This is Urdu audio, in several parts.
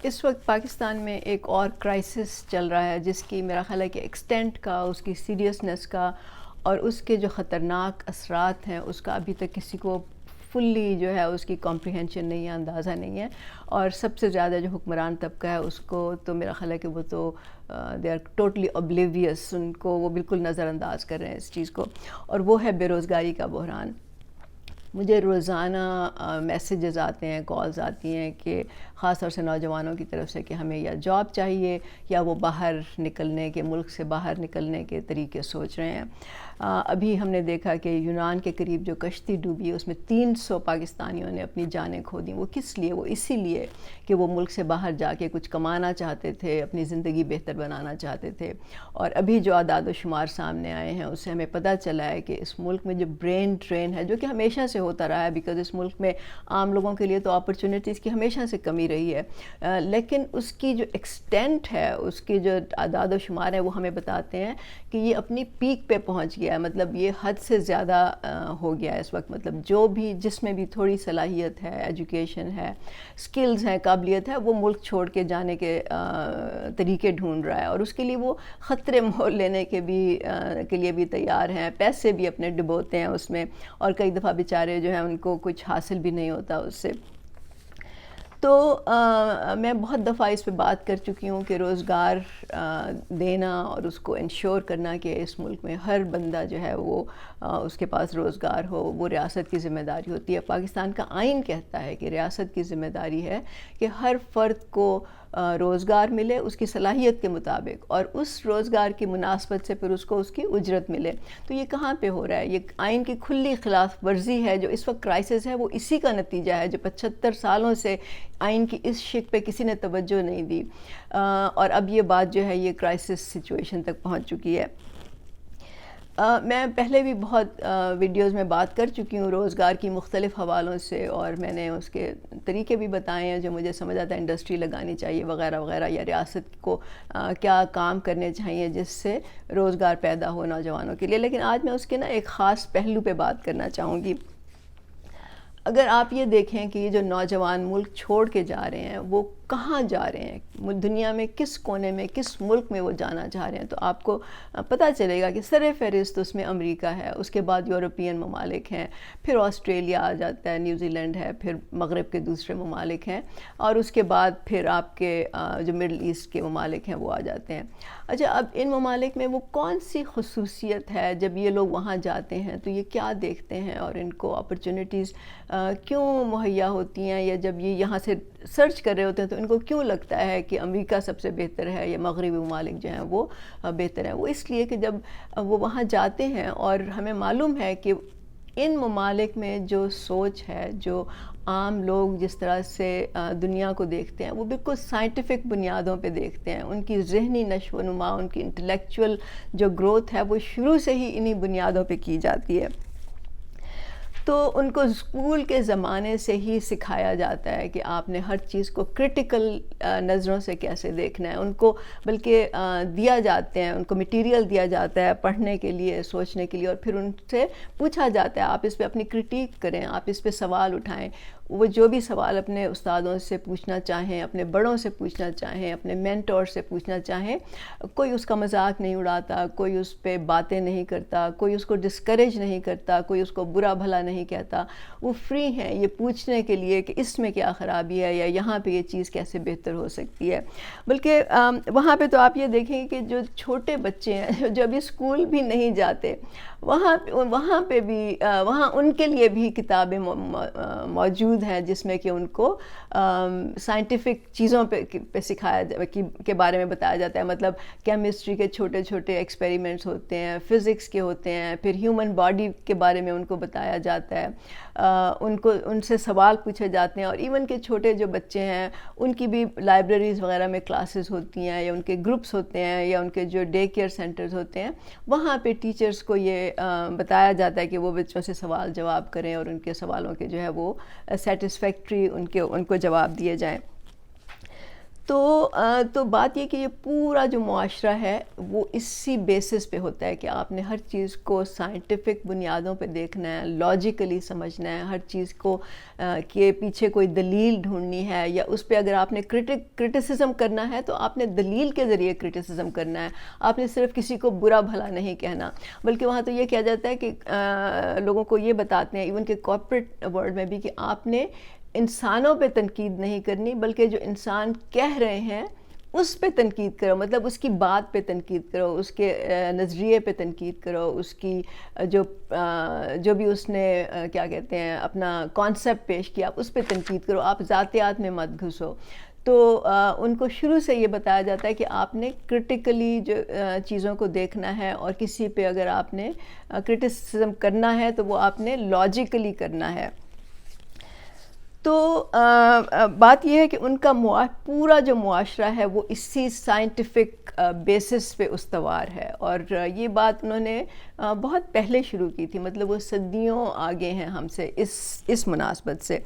اس وقت پاکستان میں ایک اور کرائسس چل رہا ہے جس کی میرا خیال ہے کہ ایکسٹینٹ کا، اس کی سیریسنس کا اور اس کے جو خطرناک اثرات ہیں اس کا ابھی تک کسی کو فلی جو ہے اس کی کمپریہنشن نہیں ہے، اندازہ نہیں ہے. اور سب سے زیادہ جو حکمران طبقہ ہے اس کو تو میرا خیال ہے کہ وہ تو دے آر ٹوٹلی اوبلیویس، ان کو وہ بالکل نظر انداز کر رہے ہیں اس چیز کو. اور وہ ہے بے روزگاری کا بحران. مجھے روزانہ میسیجز آتے ہیں، کالز آتی ہیں کہ خاص طور سے نوجوانوں کی طرف سے کہ ہمیں یا جاب چاہیے یا وہ باہر نکلنے کے، ملک سے باہر نکلنے کے طریقے سوچ رہے ہیں. ابھی ہم نے دیکھا کہ یونان کے قریب جو کشتی ڈوبی اس میں 300 پاکستانیوں نے اپنی جانیں کھو دیں. وہ کس لیے؟ وہ اسی لیے کہ وہ ملک سے باہر جا کے کچھ کمانا چاہتے تھے، اپنی زندگی بہتر بنانا چاہتے تھے. اور ابھی جو اعداد و شمار سامنے آئے ہیں اس سے ہمیں پتہ چلا ہے کہ اس ملک میں جو برین ڈرین ہے، جو کہ ہمیشہ سے ہوتا رہا ہے، بیکاز اس ملک میں عام لوگوں کے لیے تو اپرچونٹیز کی ہمیشہ سے کمی رہی ہے، لیکن اس کی جو ایکسٹینٹ ہے، اس کی جو اعداد و شمار ہے وہ ہمیں بتاتے ہیں کہ یہ اپنی پیک پہ پہنچ گیا ہے. مطلب یہ حد سے زیادہ ہو گیا ہے اس وقت. مطلب جو بھی جس میں بھی تھوڑی صلاحیت ہے، ایجوکیشن ہے، سکلز ہیں، قابلیت ہے، وہ ملک چھوڑ کے جانے کے طریقے ڈھونڈ رہا ہے. اور اس کے لیے وہ خطرے مول لینے کے لیے بھی تیار ہیں، پیسے بھی اپنے ڈبوتے ہیں اس میں، اور کئی دفعہ بیچارے جو ہیں ان کو کچھ حاصل بھی نہیں ہوتا اس سے. تو میں بہت دفعہ اس پہ بات کر چکی ہوں کہ روزگار دینا اور اس کو انشور کرنا کہ اس ملک میں ہر بندہ جو ہے وہ اس کے پاس روزگار ہو، وہ ریاست کی ذمہ داری ہوتی ہے. پاکستان کا آئین کہتا ہے کہ ریاست کی ذمہ داری ہے کہ ہر فرد کو روزگار ملے اس کی صلاحیت کے مطابق، اور اس روزگار کی مناسبت سے پھر اس کو اس کی اجرت ملے. تو یہ کہاں پہ ہو رہا ہے؟ یہ آئین کی کھلی خلاف ورزی ہے. جو اس وقت کرائسس ہے وہ اسی کا نتیجہ ہے، جو 75 سالوں سے آئین کی اس شق پہ کسی نے توجہ نہیں دی، اور اب یہ بات جو ہے یہ کرائسس سچویشن تک پہنچ چکی ہے. میں پہلے بھی بہت ویڈیوز میں بات کر چکی ہوں روزگار کی مختلف حوالوں سے، اور میں نے اس کے طریقے بھی بتائے ہیں جو مجھے سمجھ آتا ہے انڈسٹری لگانی چاہیے وغیرہ وغیرہ، یا ریاست کو کیا کام کرنے چاہیے جس سے روزگار پیدا ہو نوجوانوں کے لیے. لیکن آج میں اس کے ایک خاص پہلو پہ بات کرنا چاہوں گی. اگر آپ یہ دیکھیں کہ یہ جو نوجوان ملک چھوڑ کے جا رہے ہیں وہ کہاں جا رہے ہیں، دنیا میں کس کونے میں، کس ملک میں وہ جانا چاہ رہے ہیں، تو آپ کو پتہ چلے گا کہ سر فہرست اس میں امریکہ ہے، اس کے بعد یورپین ممالک ہیں، پھر آسٹریلیا آ جاتا ہے، نیوزی لینڈ ہے، پھر مغرب کے دوسرے ممالک ہیں، اور اس کے بعد پھر آپ کے جو مڈل ایسٹ کے ممالک ہیں وہ آ جاتے ہیں. اچھا، اب ان ممالک میں وہ کون سی خصوصیت ہے جب یہ لوگ وہاں جاتے ہیں تو یہ کیا دیکھتے ہیں، اور ان کو اپرچونٹیز کیوں مہیا ہوتی ہیں، یا جب یہ یہاں سے سرچ کر رہے ہوتے ہیں تو ان کو کیوں لگتا ہے کہ امریکہ سب سے بہتر ہے یا مغربی ممالک جو ہیں وہ بہتر ہیں؟ وہ اس لیے کہ جب وہ وہاں جاتے ہیں، اور ہمیں معلوم ہے کہ ان ممالک میں جو سوچ ہے، جو عام لوگ جس طرح سے دنیا کو دیکھتے ہیں وہ بالکل سائنٹیفک بنیادوں پہ دیکھتے ہیں. ان کی ذہنی نشو و نما، ان کی انٹلیکچول جو گروتھ ہے وہ شروع سے ہی انہی بنیادوں پہ کی جاتی ہے. تو ان کو اسکول کے زمانے سے ہی سکھایا جاتا ہے کہ آپ نے ہر چیز کو کرٹیکل نظروں سے کیسے دیکھنا ہے. ان کو بلکہ دیا جاتے ہیں، ان کو مٹیریل دیا جاتا ہے پڑھنے کے لیے، سوچنے کے لیے، اور پھر ان سے پوچھا جاتا ہے آپ اس پہ اپنی کرٹیک کریں، آپ اس پہ سوال اٹھائیں. وہ جو بھی سوال اپنے استادوں سے پوچھنا چاہیں، اپنے بڑوں سے پوچھنا چاہیں، اپنے مینٹور سے پوچھنا چاہیں، کوئی اس کا مذاق نہیں اڑاتا، کوئی اس پہ باتیں نہیں کرتا، کوئی اس کو ڈسکریج نہیں کرتا، کوئی اس کو برا بھلا نہیں کہتا. وہ فری ہیں یہ پوچھنے کے لیے کہ اس میں کیا خرابی ہے، یا یہاں پہ یہ چیز کیسے بہتر ہو سکتی ہے. بلکہ وہاں پہ تو آپ یہ دیکھیں کہ جو چھوٹے بچے ہیں جو ابھی اسکول بھی نہیں جاتے، وہاں پہ بھی وہاں ان کے لیے بھی کتابیں موجود ہیں جس میں کہ ان کو سائنٹیفک چیزوں پہ سکھایا کے بارے میں بتایا جاتا ہے. مطلب کیمسٹری کے چھوٹے چھوٹے ایکسپیریمنٹس ہوتے ہیں، فزکس کے ہوتے ہیں، پھر ہیومن باڈی کے بارے میں ان کو بتایا جاتا ہے، ان سے سوال پوچھے جاتے ہیں. اور ایون کہ چھوٹے جو بچے ہیں ان کی بھی لائبریریز وغیرہ میں کلاسز ہوتی ہیں، یا ان کے گروپس ہوتے ہیں، یا ان کے جو ڈے کیئر سینٹرز ہوتے ہیں وہاں پہ ٹیچرز کو یہ بتایا جاتا ہے کہ وہ بچوں سے سوال جواب کریں، اور ان کے سوالوں کے جو ہے وہ سیٹسفیکٹری ان کو جواب دیے جائیں. تو بات یہ کہ یہ پورا جو معاشرہ ہے وہ اسی بیسس پہ ہوتا ہے کہ آپ نے ہر چیز کو سائنٹیفک بنیادوں پہ دیکھنا ہے، لاجیکلی سمجھنا ہے، ہر چیز کو کہ پیچھے کوئی دلیل ڈھونڈنی ہے، یا اس پہ اگر آپ نے کرٹیسزم کرنا ہے تو آپ نے دلیل کے ذریعے کرٹیسزم کرنا ہے، آپ نے صرف کسی کو برا بھلا نہیں کہنا. بلکہ وہاں تو یہ کہا جاتا ہے کہ لوگوں کو یہ بتاتے ہیں ایون کہ کارپوریٹ ورلڈ میں بھی کہ آپ نے انسانوں پہ تنقید نہیں کرنی، بلکہ جو انسان کہہ رہے ہیں اس پہ تنقید کرو، مطلب اس کی بات پہ تنقید کرو، اس کے نظریے پہ تنقید کرو، اس کی جو بھی اس نے کیا کہتے ہیں اپنا کانسیپٹ پیش کیا اس پہ تنقید کرو، آپ ذاتیات میں مت گھسو. تو ان کو شروع سے یہ بتایا جاتا ہے کہ آپ نے کرٹیکلی جو چیزوں کو دیکھنا ہے، اور کسی پہ اگر آپ نے کرٹیسزم کرنا ہے تو وہ آپ نے لاجیکلی کرنا ہے. تو بات یہ ہے کہ ان کا پورا جو معاشرہ ہے وہ اسی سائنٹیفک بیسس پہ استوار ہے، اور یہ بات انہوں نے بہت پہلے شروع کی تھی، مطلب وہ صدیوں آگے ہیں ہم سے اس مناسبت سے.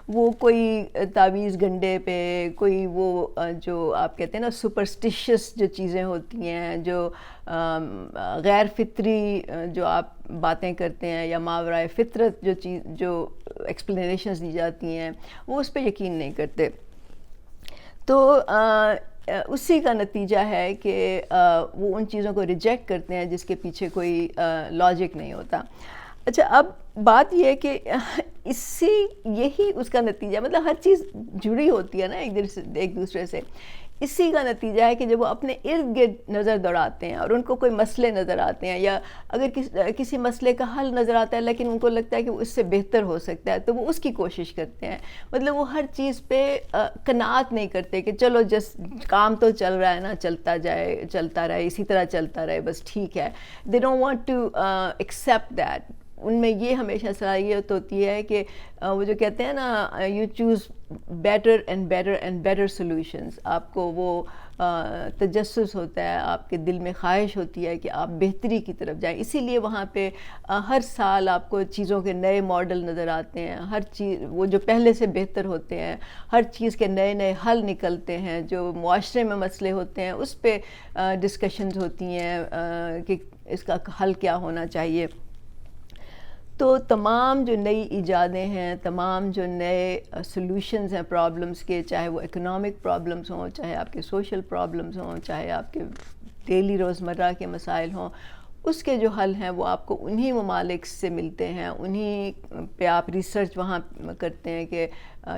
وہ کوئی تعویذ گنڈے پہ، کوئی وہ جو آپ کہتے ہیں نا سپرسٹیشس جو چیزیں ہوتی ہیں، جو غیر فطری جو آپ باتیں کرتے ہیں، یا ماورائے فطرت جو ایکسپلینیشنز دی جاتی ہیں، وہ اس پہ یقین نہیں کرتے. تو اسی کا نتیجہ ہے کہ وہ ان چیزوں کو ریجیکٹ کرتے ہیں جس کے پیچھے کوئی لاجک نہیں ہوتا. اچھا، اب بات یہ ہے کہ یہی اس کا نتیجہ، مطلب ہر چیز جڑی ہوتی ہے نا ایک دوسرے سے. اسی کا نتیجہ ہے کہ جب وہ اپنے ارد گرد نظر دوڑاتے ہیں اور ان کو کوئی مسئلے نظر آتے ہیں، یا اگر کسی مسئلے کا حل نظر آتا ہے لیکن ان کو لگتا ہے کہ وہ اس سے بہتر ہو سکتا ہے، تو وہ اس کی کوشش کرتے ہیں. مطلب وہ ہر چیز پہ قناعت نہیں کرتے کہ چلو کام تو چل رہا ہے نا، چلتا رہے، اسی طرح چلتا رہے، بس ٹھیک ہے. they don't want to accept that. ان میں یہ ہمیشہ صلاحیت ہوتی ہے کہ وہ جو کہتے ہیں نا you choose better and better and better solutions. آپ کو وہ تجسس ہوتا ہے، آپ کے دل میں خواہش ہوتی ہے کہ آپ بہتری کی طرف جائیں. اسی لیے وہاں پہ ہر سال آپ کو چیزوں کے نئے ماڈل نظر آتے ہیں، ہر چیز وہ جو پہلے سے بہتر ہوتے ہیں، ہر چیز کے نئے نئے حل نکلتے ہیں. جو معاشرے میں مسئلے ہوتے ہیں اس پہ ڈسکشنز ہوتی ہیں کہ اس کا حل کیا ہونا چاہیے. تو تمام جو نئی ایجادیں ہیں، تمام جو نئے سلوشنز ہیں پرابلمز کے، چاہے وہ اکنامک پرابلمز ہوں، چاہے آپ کے سوشل پرابلمز ہوں، چاہے آپ کے ڈیلی روزمرہ کے مسائل ہوں، اس کے جو حل ہیں وہ آپ کو انہی ممالک سے ملتے ہیں. انہی پہ آپ ریسرچ وہاں کرتے ہیں کہ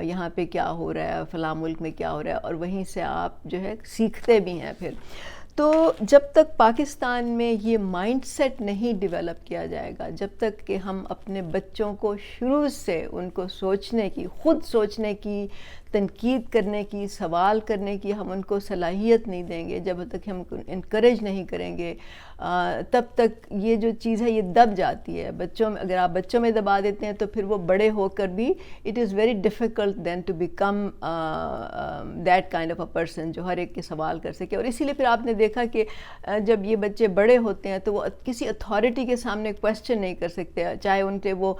یہاں پہ کیا ہو رہا ہے، فلاں ملک میں کیا ہو رہا ہے، اور وہیں سے آپ جو ہے سیکھتے بھی ہیں پھر. تو جب تک پاکستان میں یہ مائنڈ سیٹ نہیں ڈیولپ کیا جائے گا، جب تک کہ ہم اپنے بچوں کو شروع سے ان کو سوچنے کی، خود سوچنے کی، تنقید کرنے کی، سوال کرنے کی ہم ان کو صلاحیت نہیں دیں گے، جب تک ہم انکریج نہیں کریں گے، تب تک یہ جو چیز ہے یہ دب جاتی ہے. اگر آپ بچوں میں دبا دیتے ہیں تو پھر وہ بڑے ہو کر بھی it is very difficult then to become that kind of a person جو ہر ایک کے سوال کر سکے. اور اسی لیے پھر آپ نے دیکھا کہ جب یہ بچے بڑے ہوتے ہیں تو وہ کسی اتھارٹی کے سامنے کویسچن نہیں کر سکتے، چاہے ان کے وہ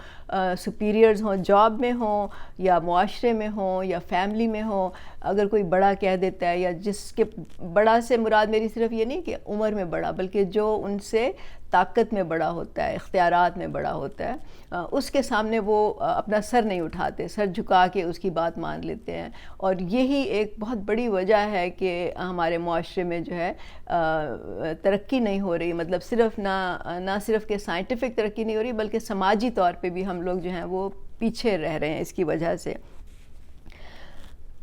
سپیریئرز ہوں، جاب میں ہوں، یا معاشرے میں ہوں، یا فیملی میں ہوں. اگر کوئی بڑا کہہ دیتا ہے، یا جس کے بڑا سے مراد میری صرف یہ نہیں کہ عمر میں بڑا، بلکہ جو ان سے طاقت میں بڑا ہوتا ہے، اختیارات میں بڑا ہوتا ہے، اس کے سامنے وہ اپنا سر نہیں اٹھاتے، سر جھکا کے اس کی بات مان لیتے ہیں. اور یہی ایک بہت بڑی وجہ ہے کہ ہمارے معاشرے میں جو ہے ترقی نہیں ہو رہی. مطلب صرف نہ صرف کہ سائنٹیفک ترقی نہیں ہو رہی، بلکہ سماجی طور پہ بھی ہم لوگ جو ہیں وہ پیچھے رہ رہے ہیں اس کی وجہ سے.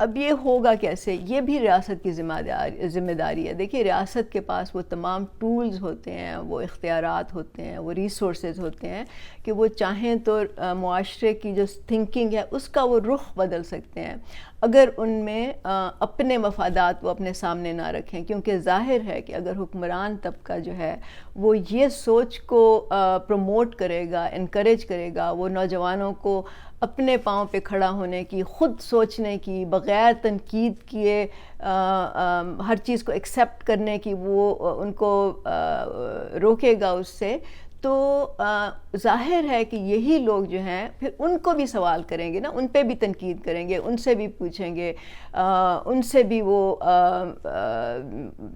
اب یہ ہوگا کیسے؟ یہ بھی ریاست کی ذمہ داری ہے. دیکھیے، ریاست کے پاس وہ تمام ٹولز ہوتے ہیں، وہ اختیارات ہوتے ہیں، وہ ریسورسز ہوتے ہیں کہ وہ چاہیں تو معاشرے کی جو تھنکنگ ہے اس کا وہ رخ بدل سکتے ہیں، اگر ان میں اپنے مفادات وہ اپنے سامنے نہ رکھیں. کیونکہ ظاہر ہے کہ اگر حکمران طبقہ جو ہے وہ یہ سوچ کو پروموٹ کرے گا، انکریج کرے گا، وہ نوجوانوں کو اپنے پاؤں پہ کھڑا ہونے کی، خود سوچنے کی، بغیر تنقید کیے ہر چیز کو ایکسیپٹ کرنے کی وہ ان کو روکے گا اس سے، تو ظاہر ہے کہ یہی لوگ جو ہیں پھر ان کو بھی سوال کریں گے نا، ان پہ بھی تنقید کریں گے، ان سے بھی پوچھیں گے، ان سے بھی وہ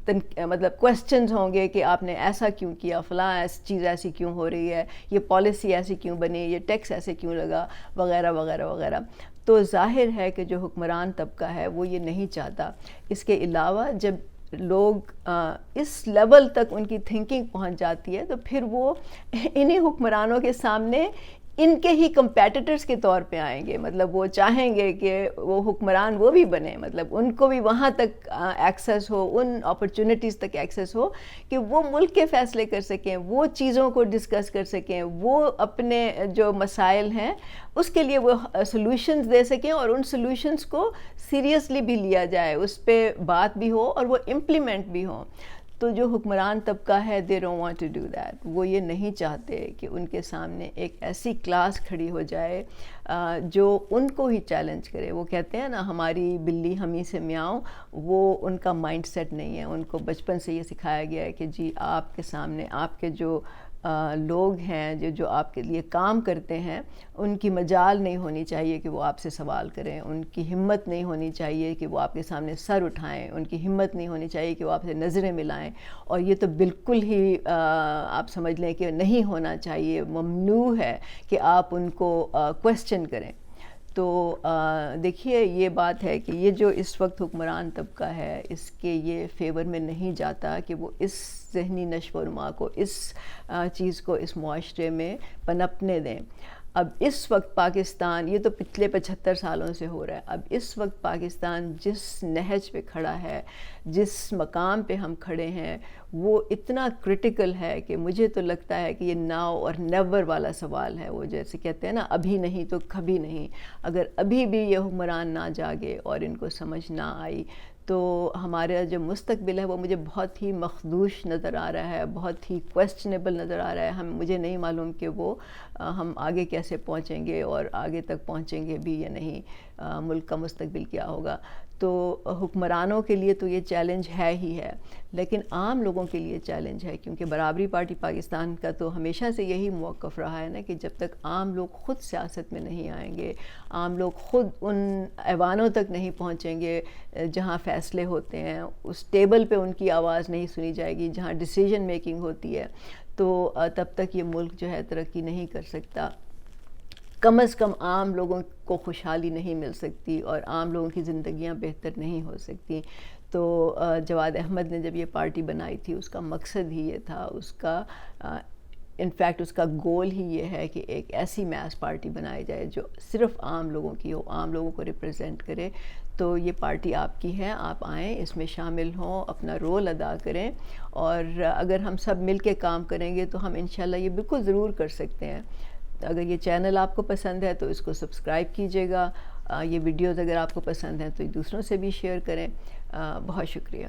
مطلب کویسچنز ہوں گے کہ آپ نے ایسا کیوں کیا، فلاں چیز ایسی کیوں ہو رہی ہے، یہ پالیسی ایسی کیوں بنی، یہ ٹیکس ایسے کیوں لگا، وغیرہ وغیرہ وغیرہ. تو ظاہر ہے کہ جو حکمران طبقہ ہے وہ یہ نہیں چاہتا. اس کے علاوہ جب لوگ اس لیول تک ان کی تھنکنگ پہنچ جاتی ہے تو پھر وہ انہی حکمرانوں کے سامنے ان کے ہی کمپیٹیٹرز کے طور پہ آئیں گے. مطلب وہ چاہیں گے کہ وہ حکمران وہ بھی بنے، مطلب ان کو بھی وہاں تک ایکسیس ہو، ان اپرچونٹیز تک ایکسیس ہو کہ وہ ملک کے فیصلے کر سکیں، وہ چیزوں کو ڈسکس کر سکیں، وہ اپنے جو مسائل ہیں اس کے لیے وہ سلوشنز دے سکیں، اور ان سلوشنز کو سیریسلی بھی لیا جائے، اس پہ بات بھی ہو اور وہ امپلیمنٹ بھی ہوں. تو جو حکمران طبقہ ہے they don't want to do that. وہ یہ نہیں چاہتے کہ ان کے سامنے ایک ایسی کلاس کھڑی ہو جائے جو ان کو ہی چیلنج کرے. وہ کہتے ہیں نا ہماری بلی ہمیں سے میاؤں، وہ ان کا مائنڈ سیٹ نہیں ہے. ان کو بچپن سے یہ سکھایا گیا ہے کہ جی آپ کے سامنے آپ کے جو لوگ ہیں جو آپ کے لیے کام کرتے ہیں ان کی مجال نہیں ہونی چاہیے کہ وہ آپ سے سوال کریں، ان کی ہمت نہیں ہونی چاہیے کہ وہ آپ کے سامنے سر اٹھائیں، ان کی ہمت نہیں ہونی چاہیے کہ وہ آپ سے نظریں ملائیں. اور یہ تو بالکل ہی آپ سمجھ لیں کہ نہیں ہونا چاہیے، ممنوع ہے کہ آپ ان کو کویسچن کریں. تو دیکھیے یہ بات ہے کہ یہ جو اس وقت حکمران طبقہ ہے اس کے یہ فیور میں نہیں جاتا کہ وہ اس ذہنی نشو و نما کو، اس چیز کو اس معاشرے میں پنپنے دیں. اب اس وقت پاکستان، یہ تو پچھلے 75 سالوں سے ہو رہا ہے، اب اس وقت پاکستان جس نہج پہ کھڑا ہے، جس مقام پہ ہم کھڑے ہیں، وہ اتنا کرٹیکل ہے کہ مجھے تو لگتا ہے کہ یہ ناؤ اور نیور والا سوال ہے. وہ جیسے کہتے ہیں نا ابھی نہیں تو کبھی نہیں. اگر ابھی بھی یہ حکمران نہ جاگے اور ان کو سمجھ نہ آئی تو ہمارا جو مستقبل ہے وہ مجھے بہت ہی مخدوش نظر آ رہا ہے، بہت ہی کویسچنیبل نظر آ رہا ہے. مجھے نہیں معلوم کہ وہ ہم آگے کیسے پہنچیں گے اور آگے تک پہنچیں گے بھی یا نہیں، ملک کا مستقبل کیا ہوگا. تو حکمرانوں کے لیے تو یہ چیلنج ہے ہی ہے، لیکن عام لوگوں کے لیے چیلنج ہے، کیونکہ برابری پارٹی پاکستان کا تو ہمیشہ سے یہی موقف رہا ہے نا کہ جب تک عام لوگ خود سیاست میں نہیں آئیں گے، عام لوگ خود ان ایوانوں تک نہیں پہنچیں گے جہاں فیصلے ہوتے ہیں، اس ٹیبل پہ ان کی آواز نہیں سنی جائے گی جہاں ڈیسیژن میکنگ ہوتی ہے، تو تب تک یہ ملک جو ہے ترقی نہیں کر سکتا. کم از کم عام لوگوں کو خوشحالی نہیں مل سکتی اور عام لوگوں کی زندگیاں بہتر نہیں ہو سکتی. تو جواد احمد نے جب یہ پارٹی بنائی تھی اس کا مقصد ہی یہ تھا، اس کا انفیکٹ اس کا گول ہی یہ ہے کہ ایک ایسی میس پارٹی بنائی جائے جو صرف عام لوگوں کی ہو، عام لوگوں کو ریپرزینٹ کرے. تو یہ پارٹی آپ کی ہے، آپ آئیں، اس میں شامل ہوں، اپنا رول ادا کریں، اور اگر ہم سب مل کے کام کریں گے تو ہم انشاءاللہ یہ بالکل ضرور کر سکتے ہیں. اگر یہ چینل آپ کو پسند ہے تو اس کو سبسکرائب کیجیے گا، یہ ویڈیوز اگر آپ کو پسند ہیں تو دوسروں سے بھی شیئر کریں. بہت شکریہ.